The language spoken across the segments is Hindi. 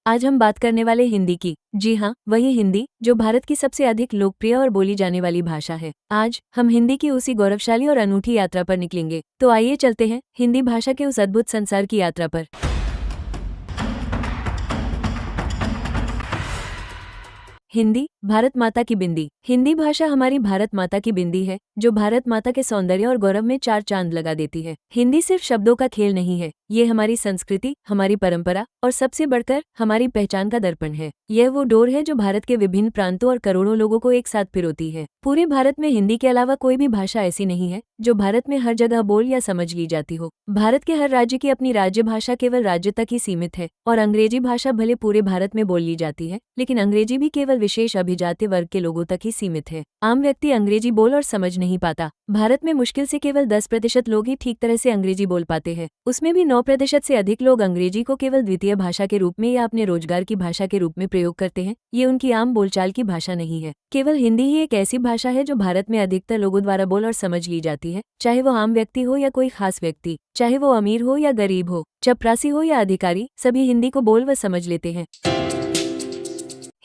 आज हम बात करने वाले हिंदी की। जी हाँ, वही हिंदी जो भारत की सबसे अधिक लोकप्रिय और बोली जाने वाली भाषा है। आज हम हिंदी की उसी गौरवशाली और अनूठी यात्रा पर निकलेंगे। तो आइए चलते हैं हिंदी भाषा के उस अद्भुत संसार की यात्रा पर। हिंदी भारत माता की बिंदी। हिंदी भाषा हमारी भारत माता की बिंदी है, जो भारत माता के सौंदर्य और गौरव में चार चांद लगा देती है। हिंदी सिर्फ शब्दों का खेल नहीं है, ये हमारी संस्कृति, हमारी परंपरा और सबसे बढ़कर हमारी पहचान का दर्पण है। यह वो डोर है जो भारत के विभिन्न प्रांतों और करोड़ों लोगों को एक साथ पिरोती है। पूरे भारत में हिंदी के अलावा कोई भी भाषा ऐसी नहीं है जो भारत में हर जगह बोल या समझ ली जाती हो। भारत के हर राज्य की अपनी राज्य भाषा केवल राज्य तक ही सीमित है, और अंग्रेजी भाषा भले पूरे भारत में बोल ली जाती है, लेकिन अंग्रेजी भी केवल विशेष अभिजाति वर्ग के लोगों तक ही सीमित है। आम व्यक्ति अंग्रेजी बोल और समझ नहीं पाता। भारत में मुश्किल से केवल 10% लोग ही ठीक तरह से अंग्रेजी बोल पाते हैं। उसमें भी 9% से अधिक लोग अंग्रेजी को केवल द्वितीय भाषा के रूप में या अपने रोजगार की भाषा के रूप में प्रयोग करते हैं। ये उनकी आम बोलचाल की भाषा नहीं है। केवल हिंदी ही एक ऐसी भाषा है जो भारत में अधिकतर लोगों द्वारा बोल और समझ ली जाती है, चाहे वो आम व्यक्ति हो या कोई खास व्यक्ति, चाहे वो अमीर हो या गरीब हो, चपरासी हो या अधिकारी, सभी हिंदी को बोल व समझ लेते हैं।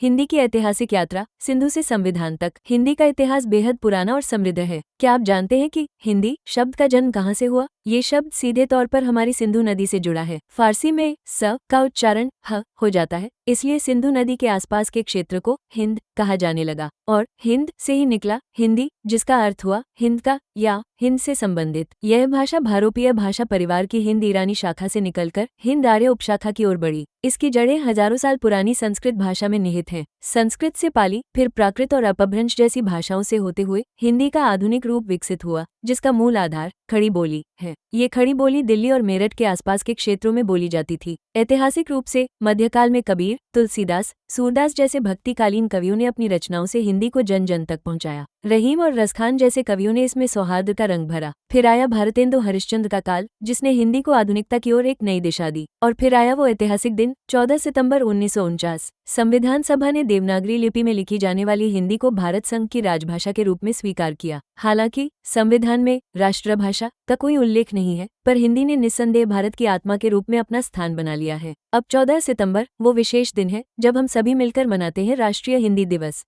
हिंदी की ऐतिहासिक यात्रा सिंधु से संविधान तक। हिंदी का इतिहास बेहद पुराना और समृद्ध है। क्या आप जानते हैं कि हिंदी शब्द का जन्म कहाँ से हुआ? ये शब्द सीधे तौर पर हमारी सिंधु नदी से जुड़ा है। फारसी में स का उच्चारण ह हो जाता है, इसलिए सिंधु नदी के आसपास के क्षेत्र को हिंद कहा जाने लगा, और हिंद से ही निकला हिंदी, जिसका अर्थ हुआ हिंद का या हिंद से संबंधित। यह भाषा भारोपीय भाषा परिवार की हिंद ईरानी शाखा से निकलकर हिंद आर्य उपशाखा की ओर बढ़ी। इसकी जड़ें हजारों साल पुरानी संस्कृत भाषा में निहित हैं। संस्कृत से पाली, फिर प्राकृत और अपभ्रंश जैसी भाषाओं से होते हुए हिंदी का आधुनिक रूप विकसित हुआ, जिसका मूल आधार खड़ी बोली है। ये खड़ी बोली दिल्ली और मेरठ के आसपास के क्षेत्रों में बोली जाती थी। ऐतिहासिक रूप से मध्यकाल में कबीर, तुलसीदास, सूरदास जैसे भक्तिकालीन कवियों ने अपनी रचनाओं से हिंदी को जन जन तक पहुंचाया। रहीम और रसखान जैसे कवियों ने इसमें सौहार्द का रंग भरा। फिर आया भारतेंदु हरिश्चंद्र का काल, जिसने हिंदी को आधुनिकता की ओर एक नई दिशा दी। और फिर आया वो ऐतिहासिक दिन 14 सितंबर 1949। संविधान सभा ने देवनागरी लिपि में लिखी जाने वाली हिंदी को भारत संघ की राजभाषा के रूप में स्वीकार किया। हालांकि संविधान में राष्ट्रभाषा का कोई उल्लेख नहीं है, पर हिंदी ने निस्संदेह भारत की आत्मा के रूप में अपना स्थान बना लिया है। अब 14 सितंबर वो विशेष दिन है जब हम सभी मिलकर मनाते हैं राष्ट्रीय हिंदी दिवस।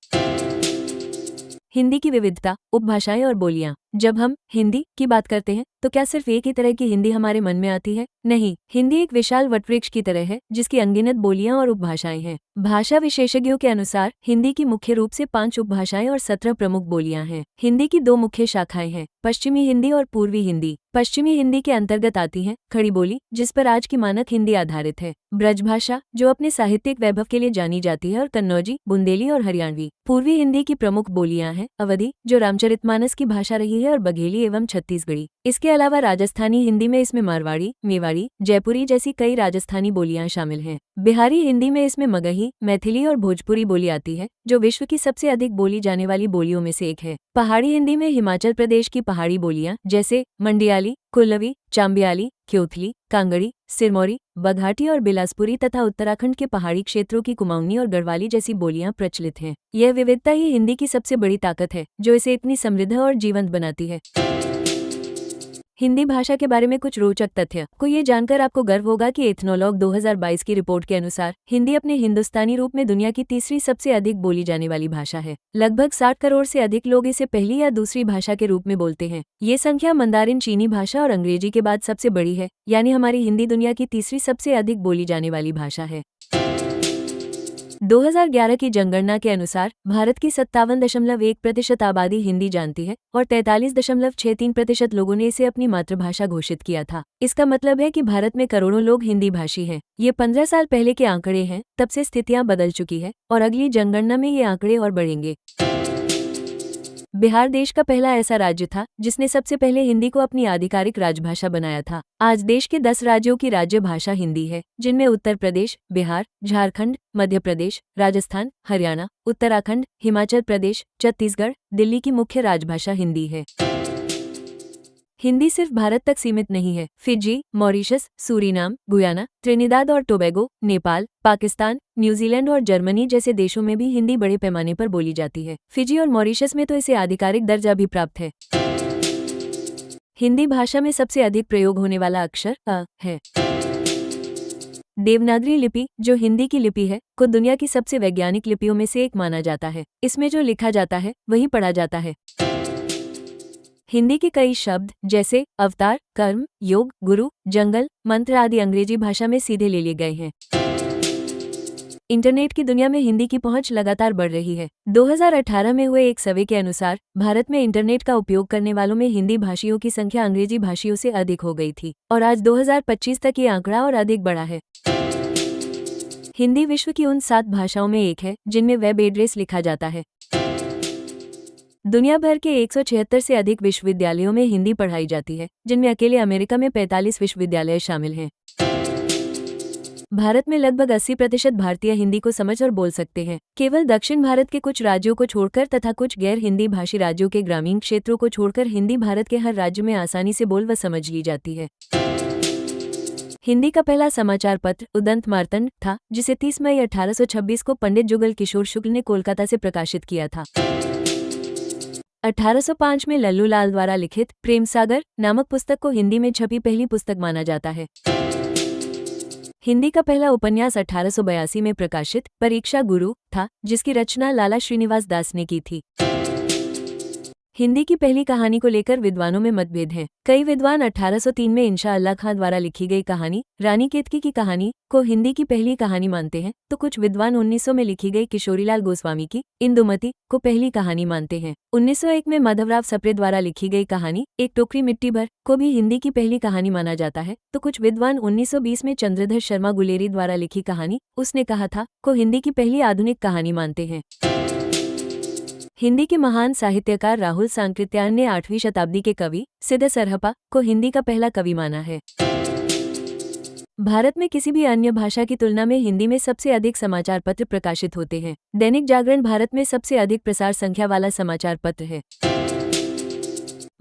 हिंदी की विविधता, उपभाषाएं और बोलियां। जब हम हिंदी की बात करते हैं तो क्या सिर्फ एक ही तरह की हिंदी हमारे मन में आती है? नहीं, हिंदी एक विशाल वटवृक्ष की तरह है जिसकी अनगिनत बोलियां और उपभाषाएं हैं। भाषा विशेषज्ञों के अनुसार हिंदी की मुख्य रूप से 5 उपभाषाएं और 17 प्रमुख बोलियां हैं। हिंदी की 2 मुख्य शाखाएं हैं, पश्चिमी हिंदी और पूर्वी हिंदी। पश्चिमी हिंदी के अंतर्गत आती है खड़ी बोली, जिस पर आज की मानक हिंदी आधारित है, ब्रजभाषा जो अपने साहित्यिक वैभव के लिए जानी जाती है, और कन्नौजी, बुंदेली और हरियाणवी। पूर्वी हिंदी की प्रमुख बोलियां हैं अवधी, जो रामचरितमानस की भाषा रही है, और बघेली एवं छत्तीसगढ़ी। इसके अलावा राजस्थानी हिंदी में इसमें मारवाड़ी, मेवाड़ी, जयपुरी जैसी कई राजस्थानी बोलियां शामिल हैं। बिहारी हिंदी में इसमें मगही, मैथिली और भोजपुरी बोली आती है, जो विश्व की सबसे अधिक बोली जाने वाली बोलियों में से एक है। पहाड़ी हिंदी में हिमाचल प्रदेश की पहाड़ी बोलियां जैसे मंडियाली, कुल्लवी, चांबियाली, क्योथली, कांगड़ी, सिरमौरी, बघाटी और बिलासपुरी तथा उत्तराखंड के पहाड़ी क्षेत्रों की कुमाऊनी और गढ़वाली जैसी बोलियां प्रचलित हैं। यह विविधता ही हिंदी की सबसे बड़ी ताकत है, जो इसे इतनी समृद्ध और जीवंत बनाती है। हिंदी भाषा के बारे में कुछ रोचक तथ्य को ये जानकर आपको गर्व होगा कि एथनोलॉग 2022 की रिपोर्ट के अनुसार हिंदी अपने हिंदुस्तानी रूप में दुनिया की तीसरी सबसे अधिक बोली जाने वाली भाषा है। लगभग 60 करोड़ से अधिक लोग इसे पहली या दूसरी भाषा के रूप में बोलते हैं। ये संख्या मंदारिन चीनी भाषा और अंग्रेजी के बाद सबसे बड़ी है, यानी हमारी हिंदी दुनिया की तीसरी सबसे अधिक बोली जाने वाली भाषा है। 2011 की जनगणना के अनुसार भारत की 57.1% आबादी हिंदी जानती है, और 43.63% लोगों ने इसे अपनी मातृभाषा घोषित किया था। इसका मतलब है कि भारत में करोड़ों लोग हिंदी भाषी हैं। ये 15 साल पहले के आंकड़े हैं, तब से स्थितियां बदल चुकी है, और अगली जनगणना में ये आंकड़े और बढ़ेंगे। बिहार देश का पहला ऐसा राज्य था जिसने सबसे पहले हिंदी को अपनी आधिकारिक राजभाषा बनाया था। आज देश के 10 राज्यों की राज्य भाषा हिंदी है, जिनमें उत्तर प्रदेश, बिहार, झारखंड, मध्य प्रदेश, राजस्थान, हरियाणा, उत्तराखंड, हिमाचल प्रदेश, छत्तीसगढ़, दिल्ली की मुख्य राजभाषा हिंदी है। हिंदी सिर्फ भारत तक सीमित नहीं है। Fiji, Mauritius, Suriname, Guyana, Trinidad और टोबैगो, नेपाल, पाकिस्तान, न्यूजीलैंड और जर्मनी जैसे देशों में भी हिंदी बड़े पैमाने पर बोली जाती है। फिजी और मॉरिशस में तो इसे आधिकारिक दर्जा भी प्राप्त है। हिंदी भाषा में सबसे अधिक प्रयोग होने वाला अक्षर अ है। देवनागरी लिपि, जो हिंदी की लिपि है, को दुनिया की सबसे वैज्ञानिक लिपियों में से एक माना जाता है। इसमें जो लिखा जाता है वही पढ़ा जाता है। हिंदी के कई शब्द जैसे अवतार, कर्म, योग, गुरु, जंगल, मंत्र आदि अंग्रेजी भाषा में सीधे ले लिए गए हैं। इंटरनेट की दुनिया में हिंदी की पहुंच लगातार बढ़ रही है। 2018 में हुए एक सर्वे के अनुसार भारत में इंटरनेट का उपयोग करने वालों में हिंदी भाषियों की संख्या अंग्रेजी भाषियों से अधिक हो गई थी और आज 2025 तक ये आंकड़ा और अधिक बढ़ा है। हिंदी विश्व की उन 7 भाषाओं में एक है जिनमें वेब एड्रेस लिखा जाता है। दुनिया भर के 176 से अधिक विश्वविद्यालयों में हिंदी पढ़ाई जाती है, जिनमें अकेले अमेरिका में 45 विश्वविद्यालय शामिल हैं। भारत में लगभग 80% भारतीय हिंदी को समझ और बोल सकते हैं। केवल दक्षिण भारत के कुछ राज्यों को छोड़कर तथा कुछ गैर हिंदी भाषी राज्यों के ग्रामीण क्षेत्रों को छोड़कर हिंदी भारत के हर राज्य में आसानी से बोल व समझ ली जाती है। हिंदी का पहला समाचार पत्र उदंत मार्तंड था, जिसे 30 मई 1826 को पंडित जुगल किशोर शुक्ल ने कोलकाता से प्रकाशित किया था। 1805 में लल्लू लाल द्वारा लिखित प्रेम सागर नामक पुस्तक को हिंदी में छपी पहली पुस्तक माना जाता है। हिंदी का पहला उपन्यास 1882 में प्रकाशित परीक्षा गुरु था, जिसकी रचना लाला श्रीनिवास दास ने की थी। हिंदी की पहली कहानी को लेकर विद्वानों में मतभेद हैं। कई विद्वान 1803 में इंशा अल्लाह खां द्वारा लिखी गई कहानी रानी केतकी की कहानी को हिंदी की पहली कहानी मानते हैं, तो कुछ विद्वान 1900 में लिखी गई किशोरीलाल गोस्वामी की इंदुमती को पहली कहानी मानते हैं। 1901 में माधवराव सप्रे द्वारा लिखी गई कहानी एक टोकरी मिट्टी भर को भी हिंदी की पहली कहानी माना जाता है, तो कुछ विद्वान 1920 में चंद्रधर शर्मा गुलेरी द्वारा लिखी कहानी उसने कहा था को हिंदी की पहली आधुनिक कहानी मानते हैं। हिंदी के महान साहित्यकार राहुल सांकृत्यायन ने 8वीं शताब्दी के कवि सिद्ध सरहपा को हिंदी का पहला कवि माना है। भारत में किसी भी अन्य भाषा की तुलना में हिंदी में सबसे अधिक समाचार पत्र प्रकाशित होते हैं। दैनिक जागरण भारत में सबसे अधिक प्रसार संख्या वाला समाचार पत्र है।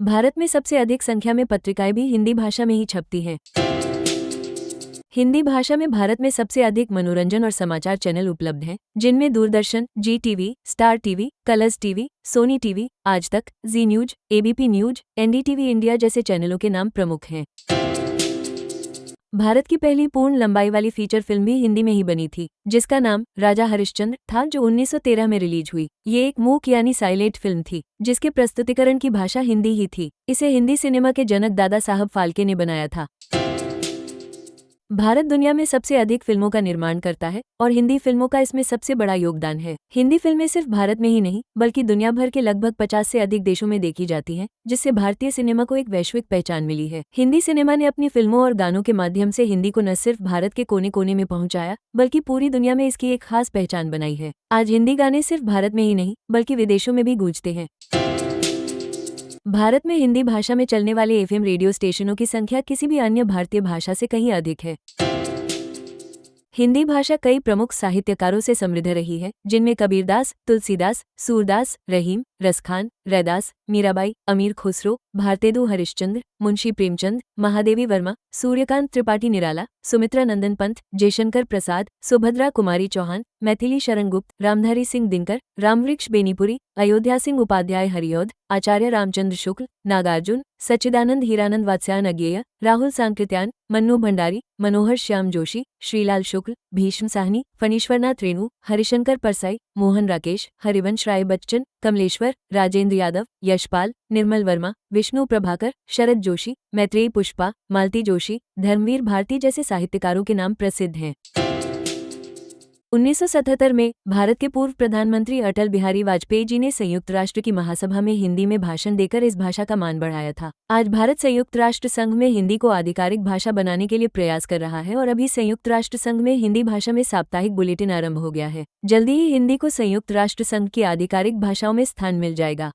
भारत में सबसे अधिक संख्या में पत्रिकाएं भी हिंदी भाषा में ही छपती हैं। हिंदी भाषा में भारत में सबसे अधिक मनोरंजन और समाचार चैनल उपलब्ध हैं, जिनमें Doordarshan, Zee TV, Star TV, Colors TV, Sony TV, Aaj Tak, Zee news, ABP news, NDTV India जैसे चैनलों के नाम प्रमुख हैं। भारत की पहली पूर्ण लंबाई वाली फीचर फिल्म भी हिंदी में ही बनी थी, जिसका नाम राजा हरिश्चंद्र था, जो 1913 में रिलीज हुई। ये एक मूक यानी साइलेंट फिल्म थी, जिसके प्रस्तुतिकरण की भाषा हिंदी ही थी। इसे हिंदी सिनेमा के जनक दादा साहब फाल्के ने बनाया था। भारत दुनिया में सबसे अधिक फिल्मों का निर्माण करता है और हिंदी फिल्मों का इसमें सबसे बड़ा योगदान है। हिंदी फिल्में सिर्फ भारत में ही नहीं बल्कि दुनिया भर के लगभग 50 से अधिक देशों में देखी जाती हैं, जिससे भारतीय सिनेमा को एक वैश्विक पहचान मिली है। हिंदी सिनेमा ने अपनी फिल्मों और गानों के माध्यम से हिंदी को न सिर्फ भारत के कोने कोने में पहुंचाया, बल्कि पूरी दुनिया में इसकी एक खास पहचान बनाई है। आज हिंदी गाने सिर्फ भारत में ही नहीं बल्कि विदेशों में भी गूंजते हैं। भारत में हिंदी भाषा में चलने वाले एफएम रेडियो स्टेशनों की संख्या किसी भी अन्य भारतीय भाषा से कहीं अधिक है। हिंदी भाषा कई प्रमुख साहित्यकारों से समृद्ध रही है, जिनमें कबीरदास, तुलसीदास, सूरदास, रहीम, रसखान, रैदास, मीराबाई, अमीर खुसरो, भारतेदु हरिश्चंद्र, मुंशी प्रेमचंद, महादेवी वर्मा, सूर्यकांत त्रिपाठी निराला, सुमित्रा नंदन पंत, जयशंकर प्रसाद, सुभद्रा कुमारी चौहान, मैथिली शरण गुप्त, रामधारी सिंह दिनकर, रामवृक्ष बेनीपुरी, अयोध्या सिंह उपाध्याय हरिऔध, आचार्य रामचंद्र शुक्ल, नागार्जुन, सच्चिदानंद हीरानंद वात्स्यायन अज्ञेय, राहुल सांकृत्यायन, मन्नू भंडारी, मनोहर श्याम जोशी, श्रीलाल शुक्ल, भीष्म साहनी, फणीश्वरनाथ रेणु, हरिशंकर परसाई, मोहन राकेश, हरिवंश राय बच्चन, कमलेश्वर, राजेंद्र यादव, यशपाल, निर्मल वर्मा, विष्णु प्रभाकर, शरद जोशी, मैत्रेयी पुष्पा, मालती जोशी, धर्मवीर भारती जैसे साहित्यकारों के नाम प्रसिद्ध हैं। 1977 में भारत के पूर्व प्रधानमंत्री अटल बिहारी वाजपेयी जी ने संयुक्त राष्ट्र की महासभा में हिंदी में भाषण देकर इस भाषा का मान बढ़ाया था। आज भारत संयुक्त राष्ट्र संघ में हिंदी को आधिकारिक भाषा बनाने के लिए प्रयास कर रहा है और अभी संयुक्त राष्ट्र संघ में हिंदी भाषा में साप्ताहिक बुलेटिन आरंभ हो गया है। जल्दी ही हिंदी को संयुक्त राष्ट्र संघ की आधिकारिक भाषाओं में स्थान मिल जाएगा।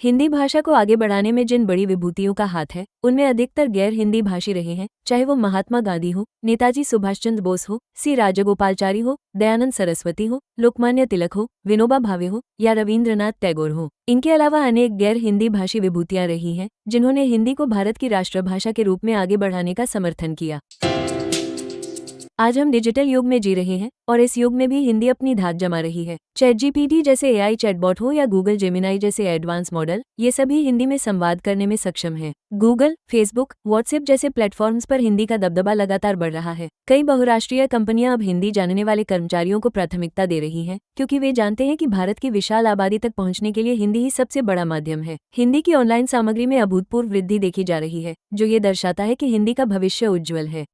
हिंदी भाषा को आगे बढ़ाने में जिन बड़ी विभूतियों का हाथ है, उनमें अधिकतर गैर हिंदी भाषी रहे हैं, चाहे वो महात्मा गांधी हो, नेताजी सुभाष चंद्र बोस हो, सी राजगोपालचारी हो, दयानंद सरस्वती हो, लोकमान्य तिलक हो, विनोबा भावे हो या रविंद्रनाथ टैगोर हो। इनके अलावा अनेक गैर हिंदी भाषी विभूतियां रही हैं, जिन्होंने हिंदी को भारत की राष्ट्रभाषा के रूप में आगे बढ़ाने का समर्थन किया। आज हम डिजिटल युग में जी रहे हैं और इस युग में भी हिंदी अपनी धाक जमा रही है। ChatGPT जैसे AI चैटबॉट हो या गूगल जेमिनाई जैसे एडवांस मॉडल, ये सभी हिंदी में संवाद करने में सक्षम हैं। गूगल, फेसबुक, व्हाट्सएप जैसे प्लेटफॉर्म्स पर हिंदी का दबदबा लगातार बढ़ रहा है। कई बहुराष्ट्रीय कंपनियां अब हिंदी जानने वाले कर्मचारियों को प्राथमिकता दे रही हैं, क्योंकि वे जानते हैं कि भारत की विशाल आबादी तक पहुंचने के लिए हिंदी ही सबसे बड़ा माध्यम है। हिंदी की ऑनलाइन सामग्री में अभूतपूर्व वृद्धि देखी जा रही है, जो ये दर्शाता है कि हिंदी का भविष्य उज्ज्वल है।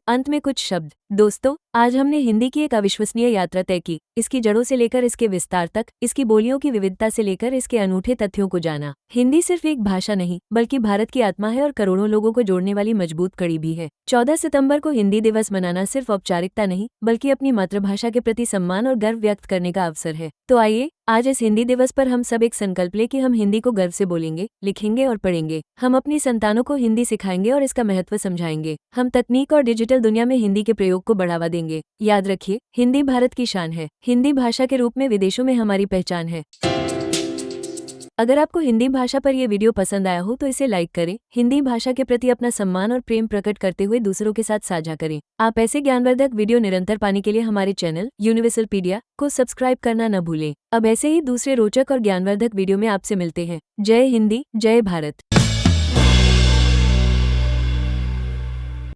अंत में कुछ शब्द। दोस्तों, आज हमने हिंदी की एक अविश्वसनीय यात्रा तय की। इसकी जड़ों से लेकर इसके विस्तार तक, इसकी बोलियों की विविधता से लेकर इसके अनूठे तथ्यों को जाना। हिंदी सिर्फ एक भाषा नहीं, बल्कि भारत की आत्मा है और करोड़ों लोगों को जोड़ने वाली मजबूत कड़ी भी है। 14 सितंबर को हिंदी दिवस मनाना सिर्फ औपचारिकता नहीं, बल्कि अपनी मातृभाषा के प्रति सम्मान और गर्व व्यक्त करने का अवसर है। तो आइए, आज इस हिंदी दिवस पर हम सब एक संकल्प लें कि हम हिंदी को गर्व से बोलेंगे, लिखेंगे और पढ़ेंगे। हम अपनी संतानों को हिंदी सिखाएंगे और इसका महत्व समझाएंगे। हम तकनीक और डिजिटल दुनिया में हिंदी के प्रयोग को बढ़ावा देंगे। याद रखिए, हिंदी भारत की शान है। हिंदी भाषा के रूप में विदेशों में हमारी पहचान है। अगर आपको हिंदी भाषा पर यह वीडियो पसंद आया हो तो इसे लाइक करें। हिंदी भाषा के प्रति अपना सम्मान और प्रेम प्रकट करते हुए दूसरों के साथ साझा करें। आप ऐसे ज्ञानवर्धक वीडियो निरंतर पाने के लिए हमारे चैनल यूनिवर्सलपीडिया को सब्सक्राइब करना न भूलें। अब ऐसे ही दूसरे रोचक और ज्ञानवर्धक वीडियो में आपसे मिलते हैं। जय हिंदी, जय भारत।